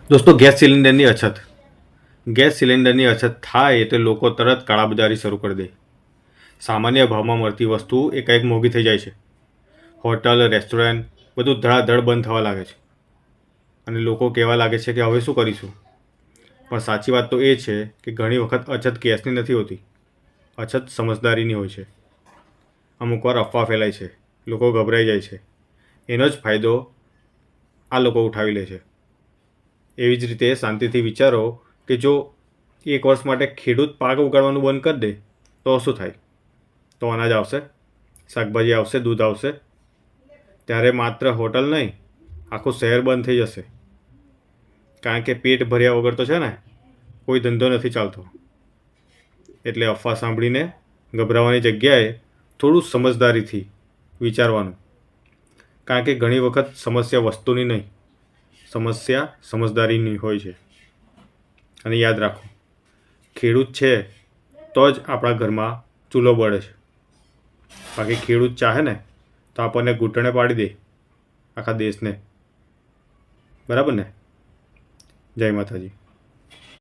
દોસ્તો, ગેસ સિલિન્ડરની અછત થાય એટલે લોકો તરત કાળાબજારી શરૂ કરી દે. સામાન્ય ભાવમાં મળતી વસ્તુ એકાએક મોંઘી થઈ જાય છે. હોટલ, રેસ્ટોરન્ટ બધું ધડાધડ બંધ થવા લાગે છે અને લોકો કહેવા લાગે છે કે હવે શું કરીશું. પણ સાચી વાત તો એ છે કે ઘણી વખત અછત ગેસની નથી હોતી, અછત સમજદારીની હોય છે. અમુક વાર અફવા ફેલાય છે, લોકો ગભરાઈ જાય છે, એનો જ ફાયદો આ લોકો ઉઠાવી લે છે. એવી જ રીતે શાંતિથી વિચારો કે જો એક વર્ષ માટે ખેડૂત પાક ઉગાડવાનું બંધ કરી દે તો શું થાય? તો અનાજ આવશે, શાકભાજી આવશે, દૂધ આવશે. ત્યારે માત્ર હોટલ નહીં, આખું શહેર બંધ થઈ જશે. કારણ કે પેટ ભર્યા વગર તો છે ને કોઈ ધંધો નથી ચાલતો. એટલે અફવા સાંભળીને ગભરાવાની જગ્યાએ થોડું સમજદારીથી વિચારવાનું. કારણ કે ઘણી વખત સમસ્યા વસ્તુની નહીં, સમસ્યા સમજદારીની હોય છે. અને યાદ રાખો, ખેડૂત છે તો જ આપણા ઘરમાં ચૂલો બળે છે. બાકી ખેડૂત ચાહે ને તો આપણને ઘૂંટણે પાડી દે, આખા દેશને. બરાબર ને? જય માતાજી.